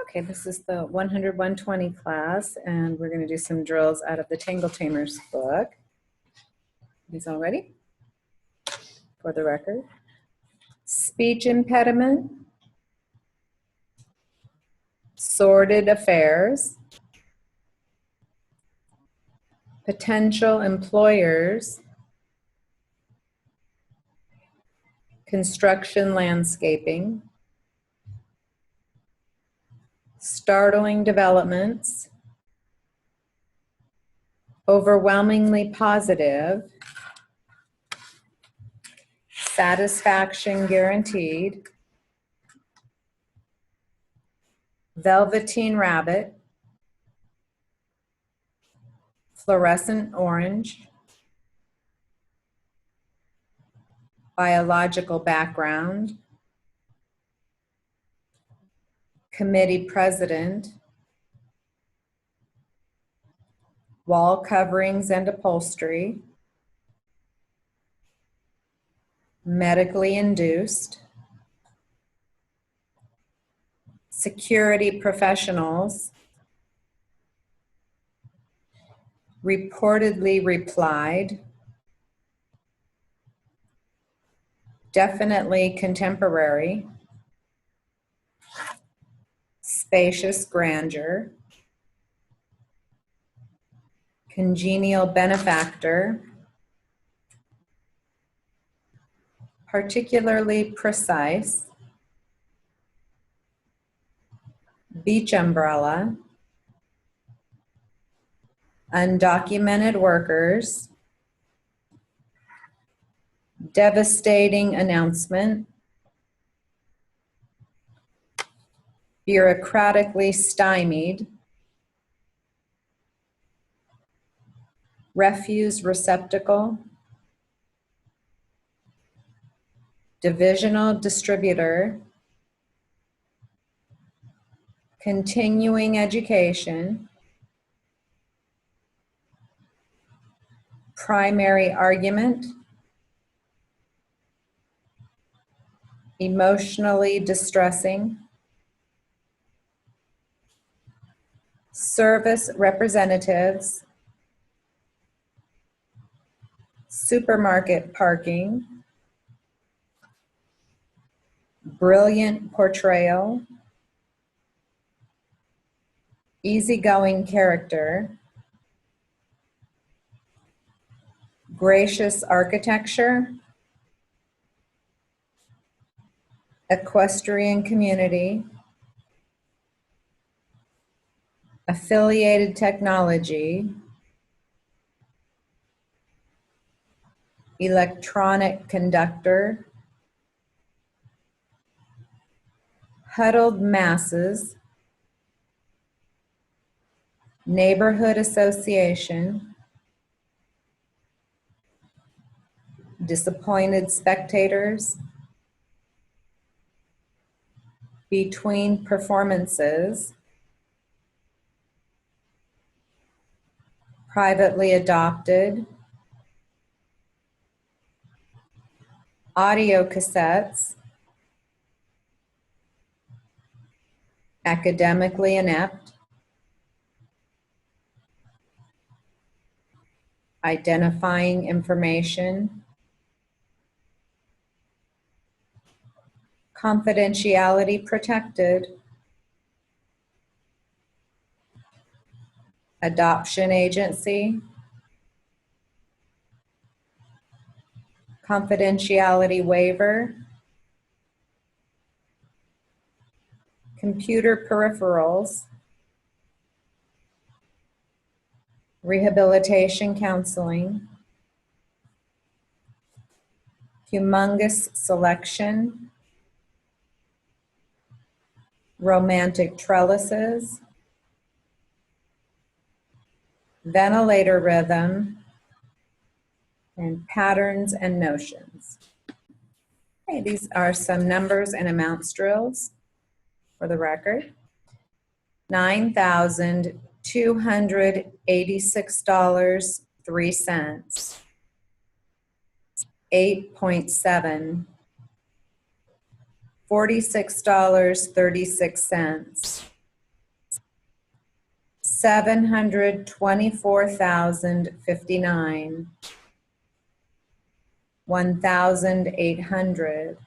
Okay, this is the 100-120 class, and we're going to do some drills out of the Tangle Tamers book. These all ready? For the record. Speech impediment, sordid affairs, potential employers, construction landscaping, startling developments, overwhelmingly positive, satisfaction guaranteed, velveteen rabbit, fluorescent orange, biological background, committee president, wall coverings and upholstery, medically induced, security professionals, reportedly replied, definitely contemporary, spacious grandeur, congenial benefactor, particularly precise, beach umbrella, undocumented workers, devastating announcement, bureaucratically stymied, refuse receptacle, divisional distributor, continuing education, primary argument, emotionally distressing, service representatives, supermarket parking, brilliant portrayal, easygoing character, gracious architecture, equestrian community, affiliated technology, electronic conductor, huddled masses, neighborhood association, disappointed spectators, between performances, privately adopted, audio cassettes, academically inept, identifying information, confidentiality protected, adoption agency, confidentiality waiver, computer peripherals, rehabilitation counseling, humongous selection, romantic trellises, ventilator rhythm, and patterns and notions. Okay, these are some numbers and amounts drills for the record. $9,286.03. 8.7. $46.36. $724,059, $1,800,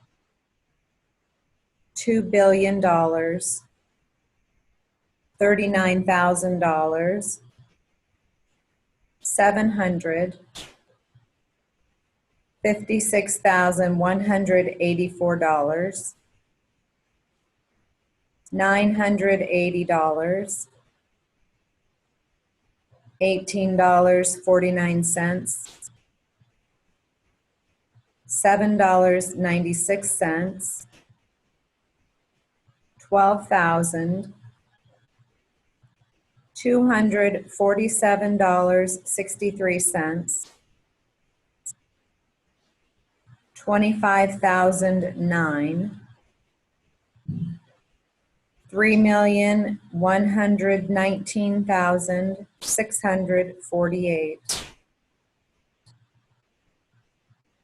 $2 billion, $39,000, 700, $56,184, $980, $18.49, $7.96, 12,000, $247.63, 25,009, 3,119,648,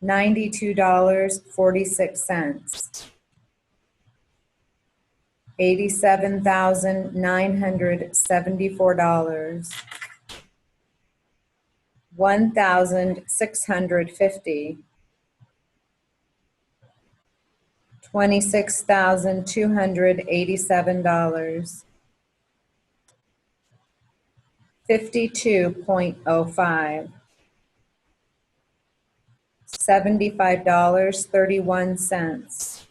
$92.46, 87,974, 1,650, 26,287, 52.05, $75.31,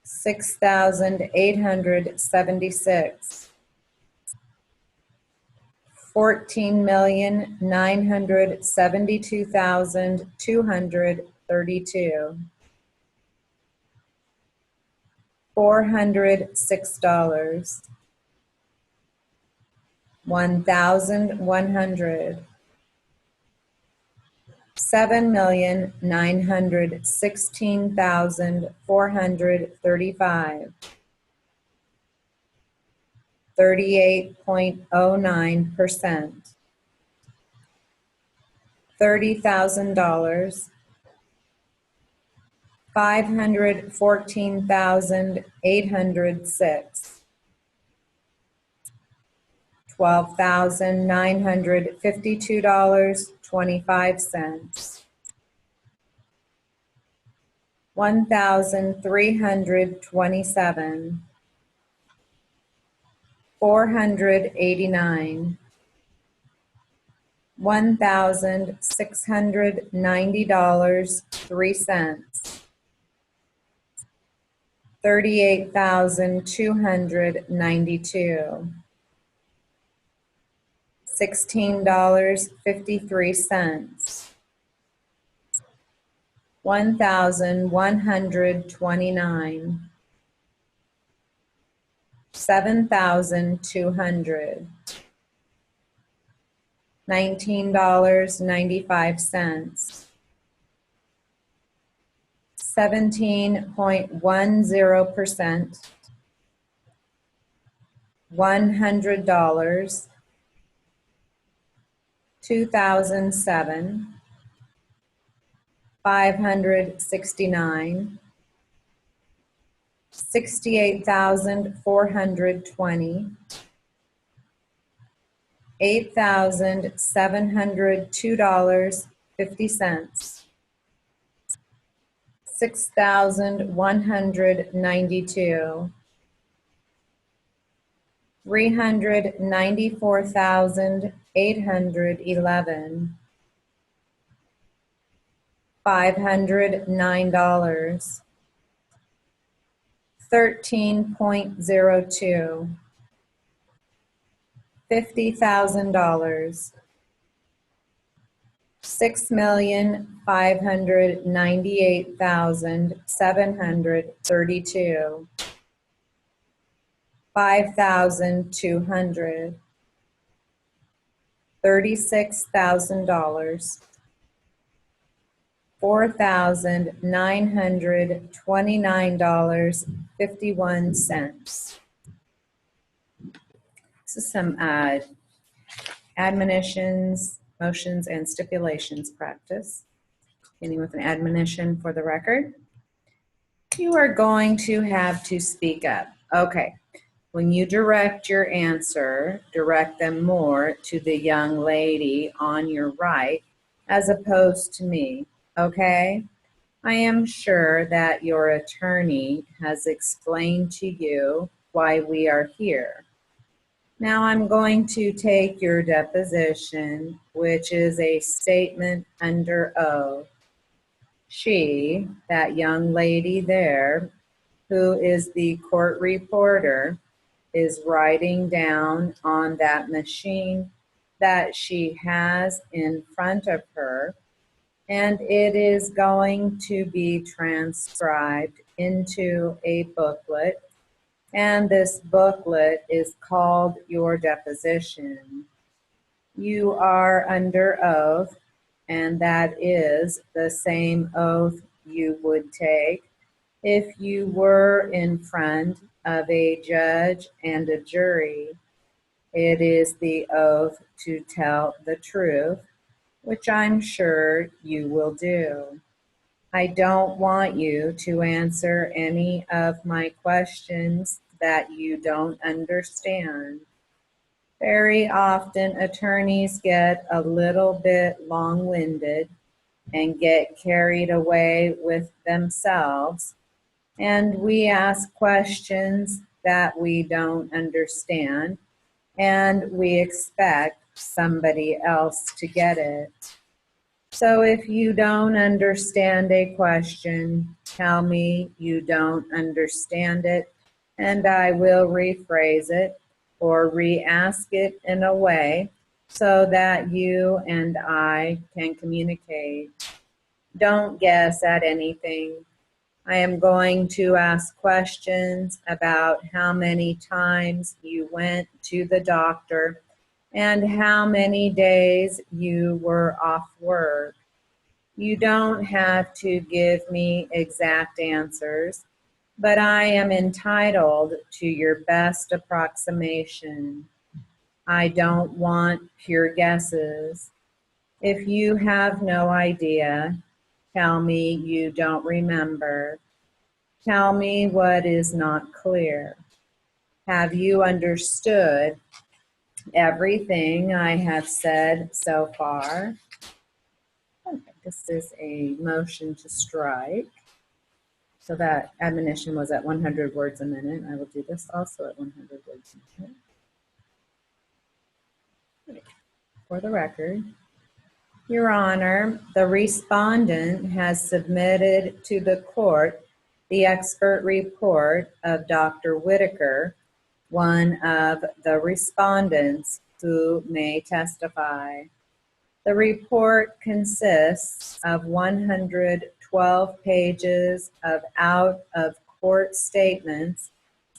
6,876, 14,972,232, $406, 1,100, 7,916,435, 38.09%, $30,000, 514,806, $12,952.25, 1,327, 489, $1,690.03, 38,292, $16.53, 1,129, 7,200, $19.95, 17.10%, $100, 2007, 569, 68,420, $8,702.50, 6,192, 394,811, $509, 13.02, $50,000, 6,598,732, 5,200, $36,000, 4,929.51. This is some admonitions, motions, and stipulations practice. Beginning with an admonition for the record. You are going to have to speak up. Okay. When you direct your answer, direct them more to the young lady on your right as opposed to me, okay? I am sure that your attorney has explained to you why we are here. Now I'm going to take your deposition, which is a statement under oath. She, that young lady there, who is the court reporter, is writing down on that machine that she has in front of her, and it is going to be transcribed into a booklet, and this booklet is called your deposition. You are under oath, and that is the same oath you would take if you were in front of a judge and a jury. It is the oath to tell the truth, which I'm sure you will do. I don't want you to answer any of my questions that you don't understand. Very often, attorneys get a little bit long-winded and get carried away with themselves, and we ask questions that we don't understand, and we expect somebody else to get it. So if you don't understand a question, tell me you don't understand it, and I will rephrase it or re-ask it in a way so that you and I can communicate. Don't guess at anything. I am going to ask questions about how many times you went to the doctor and how many days you were off work. You don't have to give me exact answers, but I am entitled to your best approximation. I don't want pure guesses. If you have no idea, tell me you don't remember. Tell me what is not clear. Have you understood everything I have said so far? Okay, this is a motion to strike. So that admonition was at 100 words a minute. I will do this also at 100 words a minute. For the record, Your Honor, the respondent has submitted to the court the expert report of Dr. Whitaker, one of the respondents who may testify. The report consists of 112 pages of out-of-court statements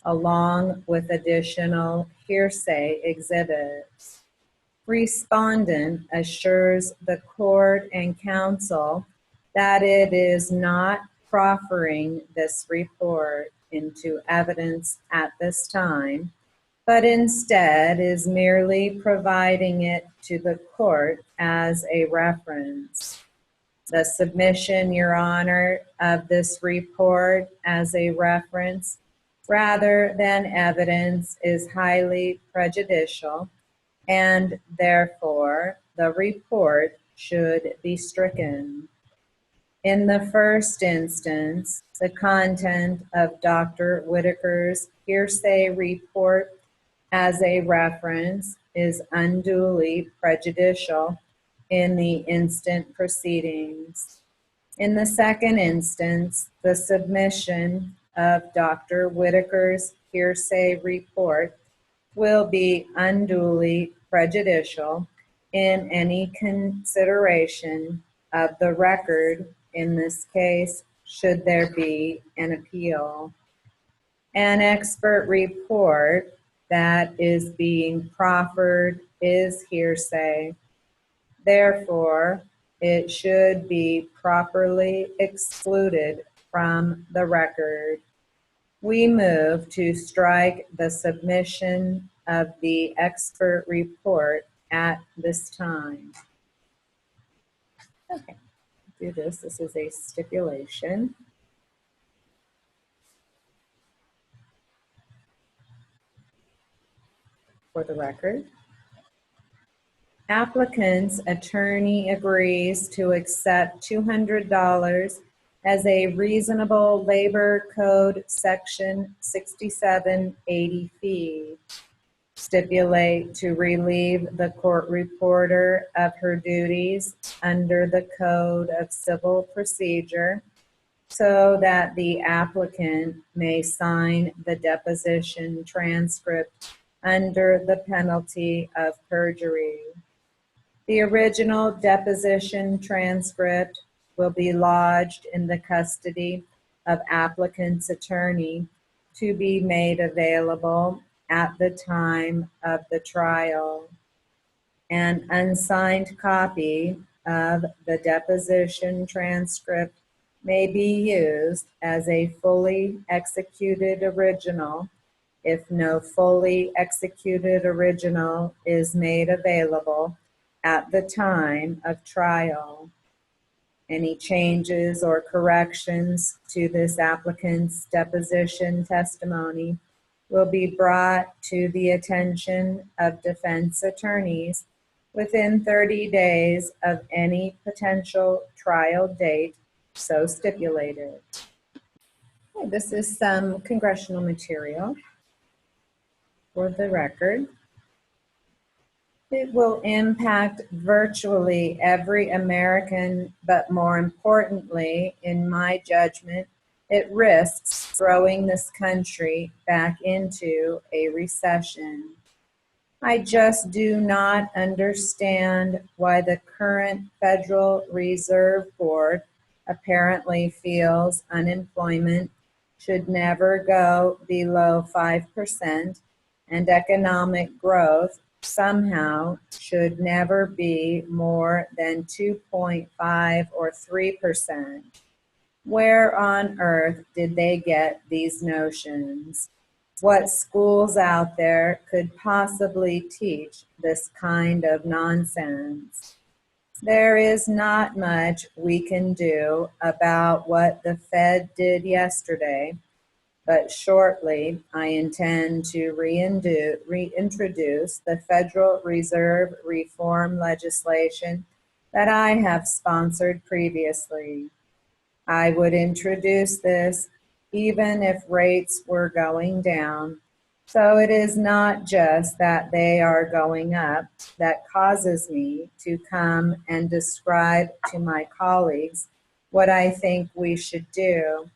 along with additional hearsay exhibits. Respondent assures the court and counsel that it is not proffering this report into evidence at this time, but instead is merely providing it to the court as a reference. The submission, Your Honor, of this report as a reference rather than evidence is highly prejudicial, and therefore the report should be stricken. In the first instance, the content of Dr. Whitaker's hearsay report as a reference is unduly prejudicial in the instant proceedings. In the second instance, the submission of Dr. Whitaker's hearsay report will be unduly prejudicial in any consideration of the record in this case, should there be an appeal. An expert report that is being proffered is hearsay. Therefore, it should be properly excluded from the record. We move to strike the submission of the expert report at this time. Okay, do this. This is a stipulation. for the record. Applicant's attorney agrees to accept $200 as a reasonable Labor Code Section 6780 fee. Stipulate to relieve the court reporter of her duties under the Code of Civil Procedure so that the applicant may sign the deposition transcript under the penalty of perjury. The original deposition transcript will be lodged in the custody of applicant's attorney to be made available at the time of the trial. An unsigned copy of the deposition transcript may be used as a fully executed original if no fully executed original is made available at the time of trial. Any changes or corrections to this applicant's deposition testimony will be brought to the attention of defense attorneys within 30 days of any potential trial date so stipulated. Okay, this is some congressional material for the record. It will impact virtually every American, but more importantly, in my judgment, it risks throwing this country back into a recession. I just do not understand why the current Federal Reserve Board apparently feels unemployment should never go below 5% and economic growth somehow should never be more than 2.5 or 3%. Where on earth did they get these notions? What schools out there could possibly teach this kind of nonsense? There is not much we can do about what the Fed did yesterday, but shortly I intend to reintroduce the Federal Reserve reform legislation that I have sponsored previously. I would introduce this even if rates were going down. So it is not just that they are going up that causes me to come and describe to my colleagues what I think we should do.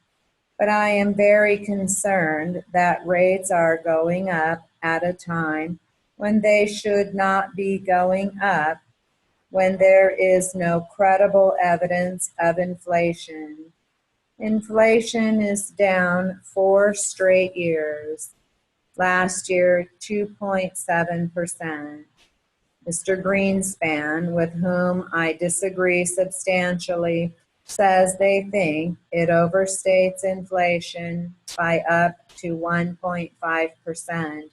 But I am very concerned that rates are going up at a time when they should not be going up, when there is no credible evidence of inflation. Inflation is down 4 straight years. Last year, 2.7%. Mr. Greenspan, with whom I disagree substantially, says they think it overstates inflation by up to 1.5%.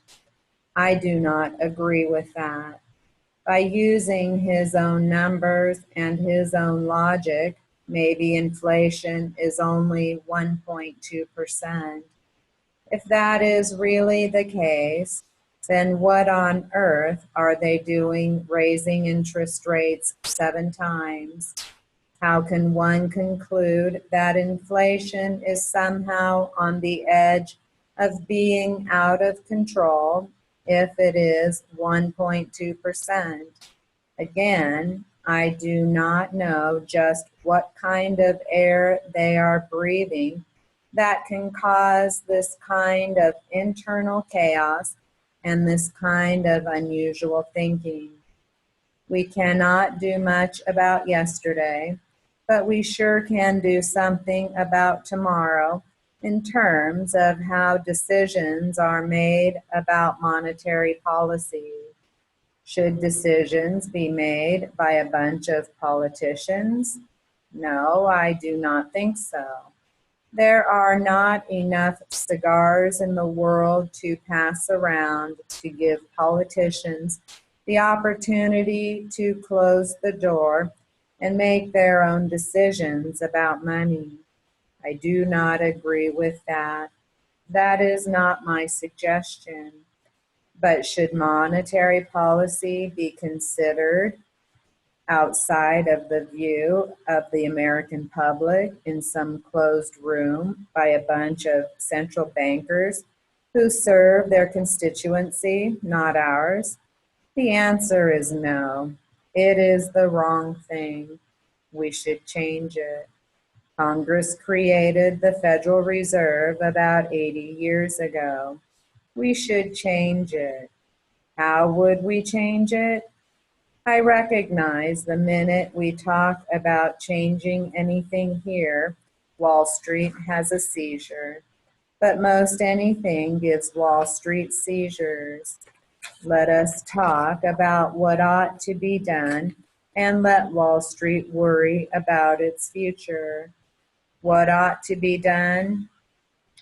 I do not agree with that. By using his own numbers and his own logic, maybe inflation is only 1.2%. If that is really the case, then what on earth are they doing raising interest rates 7 times? How can one conclude that inflation is somehow on the edge of being out of control if it is 1.2%? Again, I do not know just what kind of air they are breathing that can cause this kind of internal chaos and this kind of unusual thinking. We cannot do much about yesterday, but we sure can do something about tomorrow in terms of how decisions are made about monetary policy. Should decisions be made by a bunch of politicians? No, I do not think so. There are not enough cigars in the world to pass around to give politicians the opportunity to close the door and make their own decisions about money. I do not agree with that. That is not my suggestion. But should monetary policy be considered outside of the view of the American public in some closed room by a bunch of central bankers who serve their constituency, not ours? The answer is no. It is the wrong thing. We should change it. Congress created the Federal Reserve about 80 years ago. We should change it. How would we change it? I recognize the minute we talk about changing anything here, Wall Street has a seizure. But most anything gives Wall Street seizures. Let us talk about what ought to be done and let Wall Street worry about its future. What ought to be done?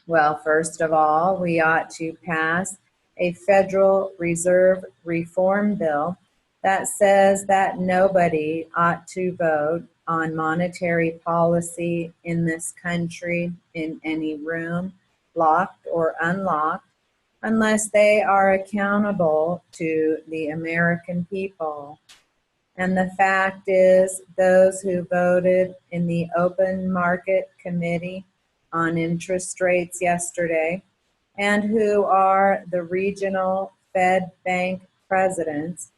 Well, first of all, we ought to pass a Federal Reserve reform bill that says that nobody ought to vote on monetary policy in this country in any room, locked or unlocked, unless they are accountable to the American people. And the fact is, those who voted in the Open Market Committee on interest rates yesterday, and who are the regional Fed bank presidents,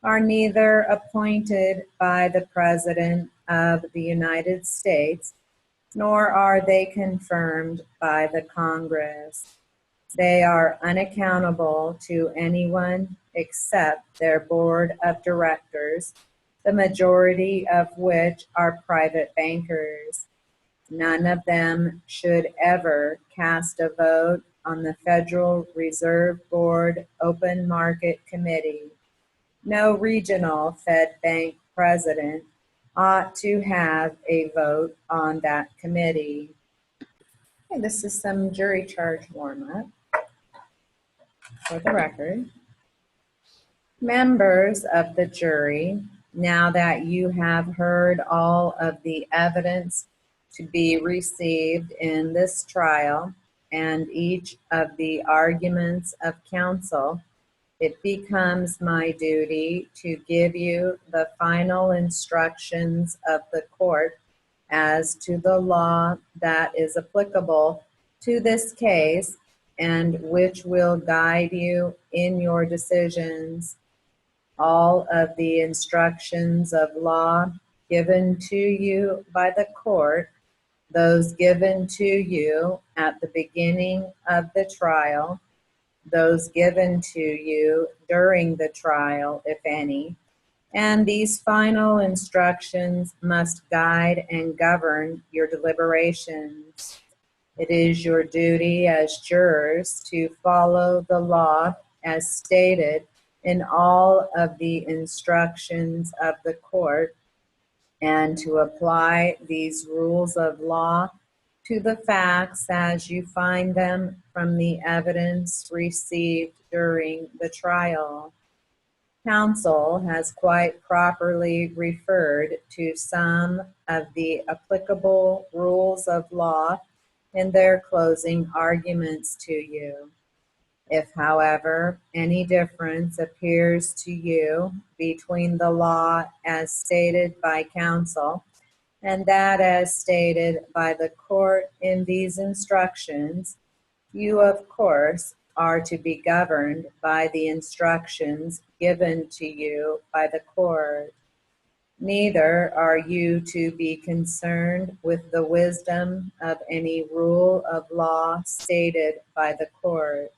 are neither appointed by the President of the United States, nor are they confirmed by the Congress. They are unaccountable to anyone except their board of directors, the majority of which are private bankers. None of them should ever cast a vote on the Federal Reserve Board Open Market Committee. No regional Fed bank president ought to have a vote on that committee. Okay, this is some jury charge warm-up for the record. Members of the jury, now that you have heard all of the evidence to be received in this trial and each of the arguments of counsel, it becomes my duty to give you the final instructions of the court as to the law that is applicable to this case and which will guide you in your decisions. All of the instructions of law given to you by the court, those given to you at the beginning of the trial, those given to you during the trial, if any, and these final instructions must guide and govern your deliberations. It is your duty as jurors to follow the law as stated in all of the instructions of the court and to apply these rules of law to the facts as you find them from the evidence received during the trial. Counsel has quite properly referred to some of the applicable rules of law in their closing arguments to you. If, however, any difference appears to you between the law as stated by counsel and that as stated by the court in these instructions, you, of course, are to be governed by the instructions given to you by the court. Neither are you to be concerned with the wisdom of any rule of law stated by the court.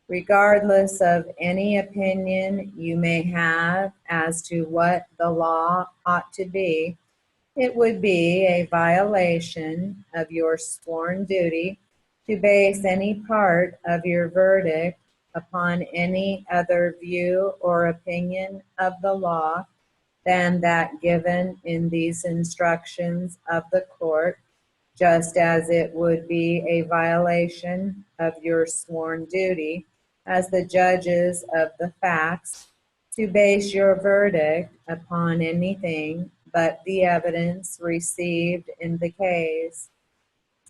Regardless of any opinion you may have as to what the law ought to be, it would be a violation of your sworn duty to base any part of your verdict upon any other view or opinion of the law than that given in these instructions of the court, just as it would be a violation of your sworn duty as the judges of the facts to base your verdict upon anything but the evidence received in the case.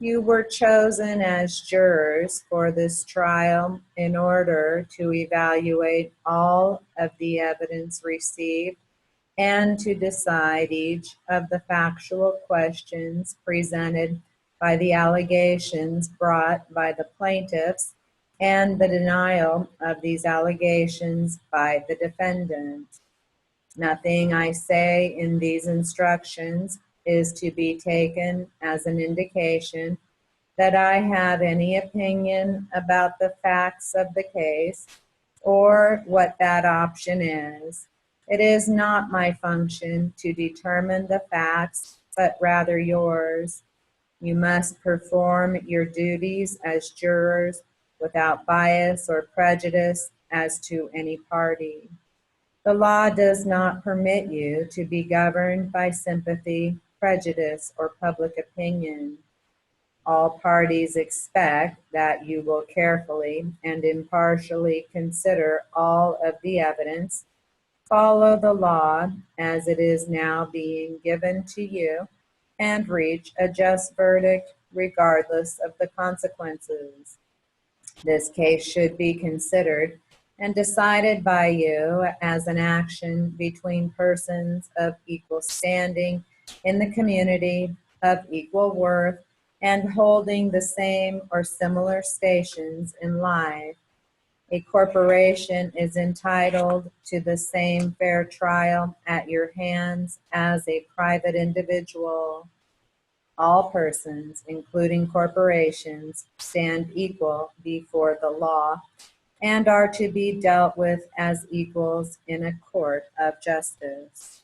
You were chosen as jurors for this trial in order to evaluate all of the evidence received and to decide each of the factual questions presented by the allegations brought by the plaintiffs and the denial of these allegations by the defendant. Nothing I say in these instructions is to be taken as an indication that I have any opinion about the facts of the case or what that option is. It is not my function to determine the facts, but rather yours. You must perform your duties as jurors without bias or prejudice as to any party. The law does not permit you to be governed by sympathy, prejudice, or public opinion. All parties expect that you will carefully and impartially consider all of the evidence, follow the law as it is now being given to you, and reach a just verdict regardless of the consequences. This case should be considered and decided by you as an action between persons of equal standing in the community, of equal worth, and holding the same or similar stations in life. A corporation is entitled to the same fair trial at your hands as a private individual. All persons, including corporations, stand equal before the law and are to be dealt with as equals in a court of justice.